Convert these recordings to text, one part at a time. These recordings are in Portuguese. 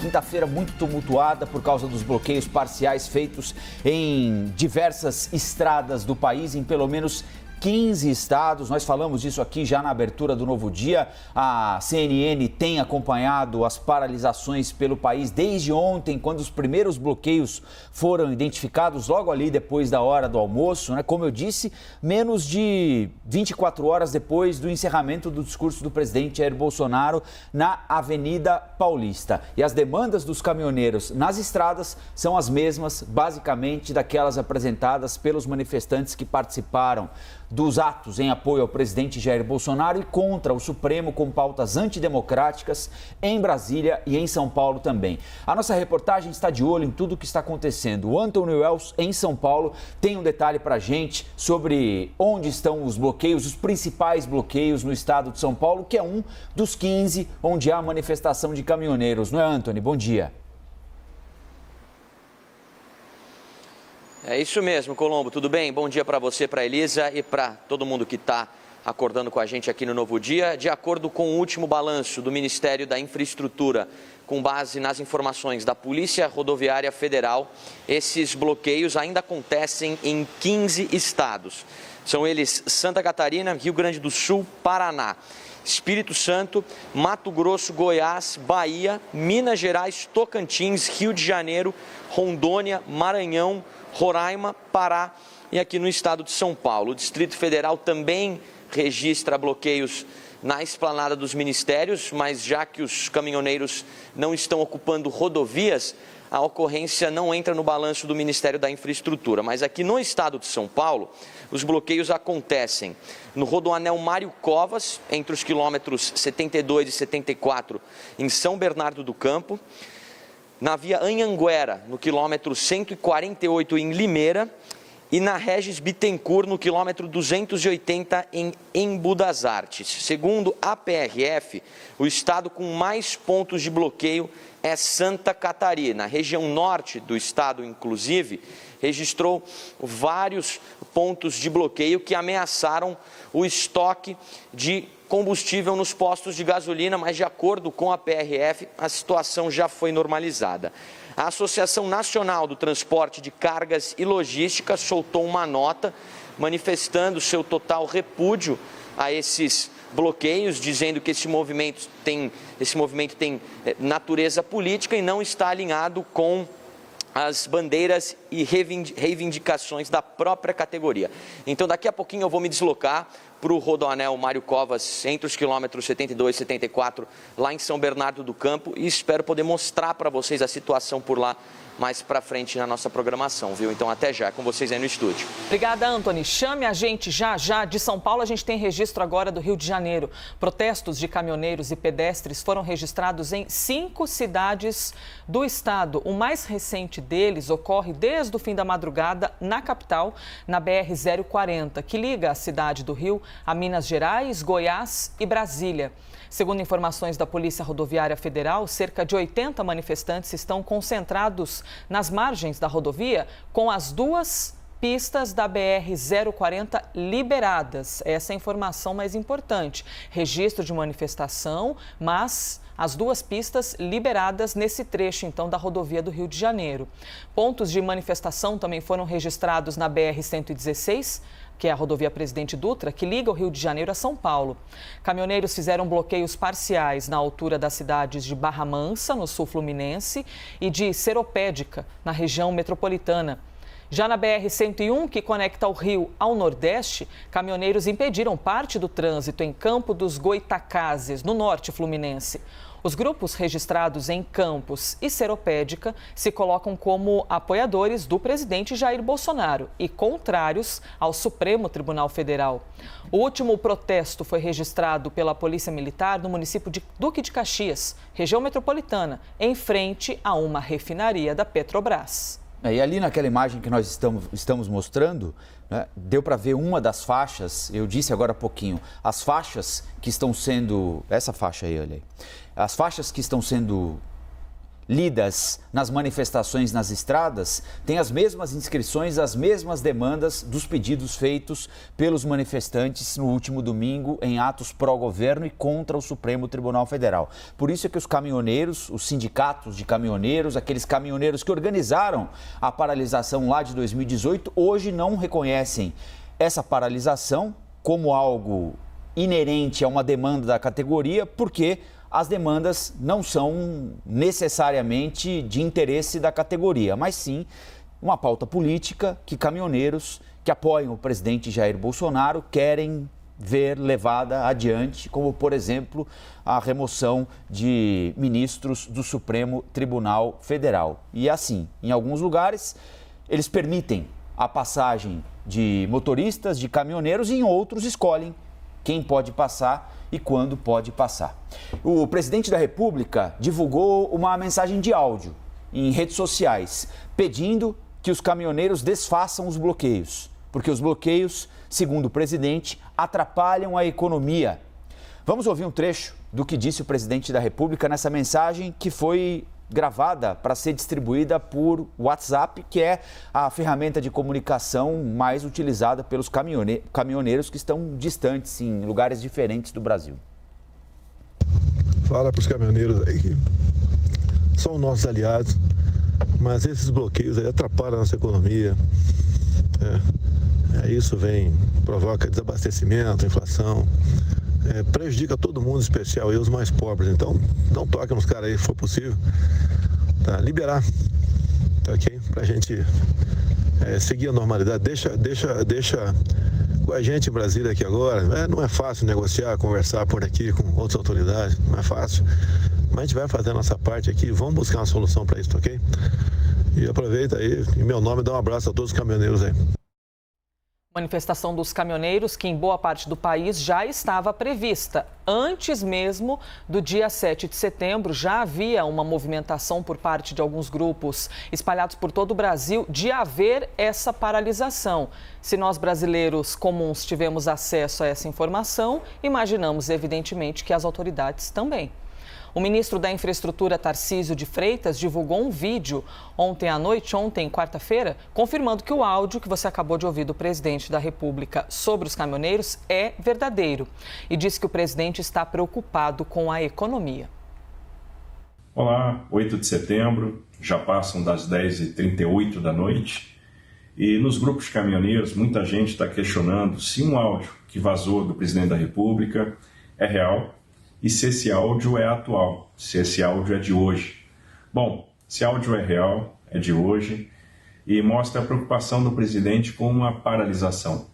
quinta-feira muito tumultuada por causa dos bloqueios parciais feitos em diversas estradas do país, em pelo menos 15 estados. Nós falamos disso aqui já na abertura do Novo Dia. A CNN tem acompanhado as paralisações pelo país desde ontem, quando os primeiros bloqueios foram identificados, logo ali depois da hora do almoço, né? Como eu disse, menos de 24 horas depois do encerramento do discurso do presidente Jair Bolsonaro na Avenida Paulista. E as demandas dos caminhoneiros nas estradas são as mesmas, basicamente, daquelas apresentadas pelos manifestantes que participaram dos atos em apoio ao presidente Jair Bolsonaro e contra o Supremo, com pautas antidemocráticas em Brasília e em São Paulo também. A nossa reportagem está de olho em tudo o que está acontecendo. O Antônio Wells, em São Paulo, tem um detalhe para a gente sobre onde estão os bloqueios, os principais bloqueios no estado de São Paulo, que é um dos 15 onde há manifestação de caminhoneiros. Não é, Antônio? Bom dia. É isso mesmo, Colombo, tudo bem? Bom dia para você, para a Elisa e para todo mundo que está acordando com a gente aqui no Novo Dia. De acordo com o último balanço do Ministério da Infraestrutura, com base nas informações da Polícia Rodoviária Federal, esses bloqueios ainda acontecem em 15 estados. São eles Santa Catarina, Rio Grande do Sul, Paraná, Espírito Santo, Mato Grosso, Goiás, Bahia, Minas Gerais, Tocantins, Rio de Janeiro, Rondônia, Maranhão, Roraima, Pará e aqui no estado de São Paulo. O Distrito Federal também registra bloqueios na esplanada dos ministérios, mas já que os caminhoneiros não estão ocupando rodovias, a ocorrência não entra no balanço do Ministério da Infraestrutura. Mas aqui no estado de São Paulo, os bloqueios acontecem no Rodoanel Mário Covas, entre os quilômetros 72 e 74, em São Bernardo do Campo, na via Anhanguera, no quilômetro 148 em Limeira, e na Regis Bittencourt, no quilômetro 280 em Embu das Artes. Segundo a PRF, o estado com mais pontos de bloqueio é Santa Catarina. A região norte do estado, inclusive, registrou vários pontos de bloqueio que ameaçaram o estoque de combustível nos postos de gasolina, mas de acordo com a PRF, a situação já foi normalizada. A Associação Nacional do Transporte de Cargas e Logística soltou uma nota manifestando seu total repúdio a esses bloqueios, dizendo que esse movimento tem natureza política e não está alinhado com as bandeiras e reivindicações da própria categoria. Então, daqui a pouquinho eu vou me deslocar para o Rodoanel Mário Covas, entre os quilômetros 72 e 74, lá em São Bernardo do Campo, e espero poder mostrar para vocês a situação por lá mais para frente na nossa programação, viu? Então, até já, com vocês aí no estúdio. Obrigada, Antony. Chame a gente já. De São Paulo, a gente tem registro agora do Rio de Janeiro. Protestos de caminhoneiros e pedestres foram registrados em 5 cidades do estado. O mais recente deles ocorre desde o fim da madrugada na capital, na BR-040, que liga a cidade do Rio a Minas Gerais, Goiás e Brasília. Segundo informações da Polícia Rodoviária Federal, cerca de 80 manifestantes estão concentrados nas margens da rodovia, com as 2 pistas da BR-040 liberadas. Essa é a informação mais importante. Registro de manifestação, mas as 2 pistas liberadas nesse trecho, então, da rodovia do Rio de Janeiro. Pontos de manifestação também foram registrados na BR-116, que é a rodovia Presidente Dutra, que liga o Rio de Janeiro a São Paulo. Caminhoneiros fizeram bloqueios parciais na altura das cidades de Barra Mansa, no sul fluminense, e de Seropédica, na região metropolitana. Já na BR-101, que conecta o Rio ao Nordeste, caminhoneiros impediram parte do trânsito em Campo dos Goitacazes, no norte fluminense. Os grupos registrados em Campos e Seropédica se colocam como apoiadores do presidente Jair Bolsonaro e contrários ao Supremo Tribunal Federal. O último protesto foi registrado pela Polícia Militar no município de Duque de Caxias, região metropolitana, em frente a uma refinaria da Petrobras. E ali naquela imagem que nós estamos mostrando, né, deu para ver uma das faixas, eu disse agora há pouquinho, as faixas que estão sendo, essa faixa aí, olha aí, as faixas que estão sendo lidas nas manifestações nas estradas têm as mesmas inscrições, as mesmas demandas dos pedidos feitos pelos manifestantes no último domingo em atos pró-governo e contra o Supremo Tribunal Federal. Por isso é que os caminhoneiros, os sindicatos de caminhoneiros, aqueles caminhoneiros que organizaram a paralisação lá de 2018, hoje não reconhecem essa paralisação como algo inerente a uma demanda da categoria, porque as demandas não são necessariamente de interesse da categoria, mas sim uma pauta política que caminhoneiros que apoiam o presidente Jair Bolsonaro querem ver levada adiante, como, por exemplo, a remoção de ministros do Supremo Tribunal Federal. E assim, em alguns lugares, eles permitem a passagem de motoristas, de caminhoneiros, e em outros escolhem quem pode passar e quando pode passar. O presidente da República divulgou uma mensagem de áudio em redes sociais, pedindo que os caminhoneiros desfaçam os bloqueios, porque os bloqueios, segundo o presidente, atrapalham a economia. Vamos ouvir um trecho do que disse o presidente da República nessa mensagem que foi gravada para ser distribuída por WhatsApp, que é a ferramenta de comunicação mais utilizada pelos caminhoneiros que estão distantes, em lugares diferentes do Brasil. Fala para os caminhoneiros aí que são nossos aliados, mas esses bloqueios aí atrapalham a nossa economia. Isso provoca desabastecimento, inflação, prejudica todo mundo, em especial os mais pobres. Então, não toquem nos caras aí, se for possível, tá? Liberar, tá, ok? Pra gente seguir a normalidade. Deixa com a gente em Brasília aqui agora. Não é fácil negociar, conversar por aqui com outras autoridades, não é fácil. Mas a gente vai fazer a nossa parte aqui, vamos buscar uma solução para isso, ok? E aproveita aí, em meu nome, dá um abraço a todos os caminhoneiros aí. Manifestação dos caminhoneiros que em boa parte do país já estava prevista. Antes mesmo do dia 7 de setembro, já havia uma movimentação por parte de alguns grupos espalhados por todo o Brasil de haver essa paralisação. Se nós brasileiros comuns tivemos acesso a essa informação, imaginamos evidentemente que as autoridades também. O ministro da Infraestrutura, Tarcísio de Freitas, divulgou um vídeo ontem, quarta-feira, confirmando que o áudio que você acabou de ouvir do presidente da República sobre os caminhoneiros é verdadeiro. E disse que o presidente está preocupado com a economia. Olá, 8 de setembro, já passam das 10h38 da noite. E nos grupos caminhoneiros, muita gente está questionando se um áudio que vazou do presidente da República é real e se esse áudio é atual, se esse áudio é de hoje. Bom, esse áudio é real, é de hoje e mostra a preocupação do presidente com uma paralisação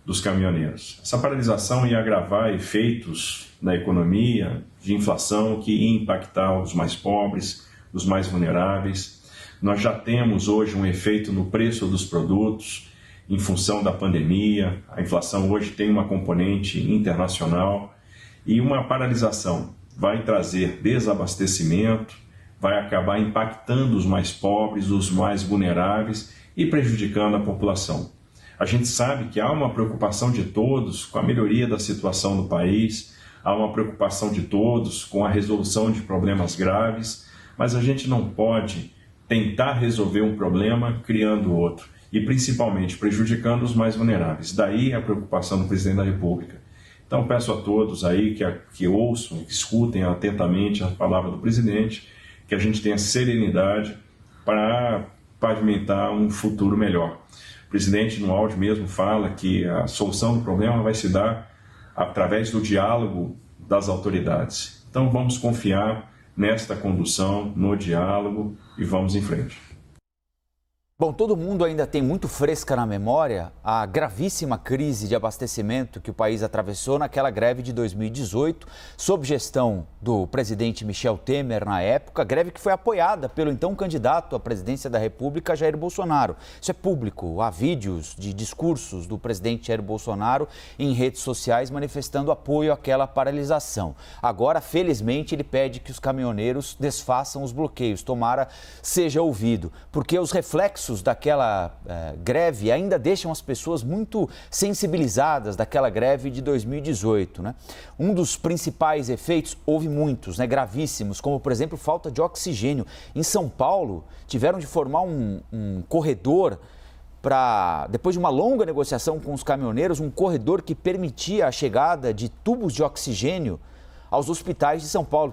dos caminhoneiros. Essa paralisação ia agravar efeitos na economia, de inflação, que ia impactar os mais pobres, os mais vulneráveis. Nós já temos hoje um efeito no preço dos produtos em função da pandemia. A inflação hoje tem uma componente internacional. E uma paralisação vai trazer desabastecimento, vai acabar impactando os mais pobres, os mais vulneráveis e prejudicando a população. A gente sabe que há uma preocupação de todos com a melhoria da situação do país, há uma preocupação de todos com a resolução de problemas graves, mas a gente não pode tentar resolver um problema criando outro e principalmente prejudicando os mais vulneráveis. Daí a preocupação do presidente da República. Então, peço a todos aí que ouçam, que escutem atentamente a palavra do presidente, que a gente tenha serenidade para pavimentar um futuro melhor. O presidente, no áudio mesmo, fala que a solução do problema vai se dar através do diálogo das autoridades. Então, vamos confiar nesta condução, no diálogo e vamos em frente. Bom, todo mundo ainda tem muito fresca na memória a gravíssima crise de abastecimento que o país atravessou naquela greve de 2018, sob gestão do presidente Michel Temer na época, greve que foi apoiada pelo então candidato à presidência da República, Jair Bolsonaro. Isso é público, há vídeos de discursos do presidente Jair Bolsonaro em redes sociais manifestando apoio àquela paralisação. Agora, felizmente, ele pede que os caminhoneiros desfaçam os bloqueios, tomara seja ouvido, porque os reflexos reflexos daquela greve ainda deixam as pessoas muito sensibilizadas daquela greve de 2018, né? Um dos principais efeitos, houve muitos, né, gravíssimos, como, por exemplo, falta de oxigênio. Em São Paulo, tiveram de formar um corredor para, depois de uma longa negociação com os caminhoneiros, um corredor que permitia a chegada de tubos de oxigênio aos hospitais de São Paulo.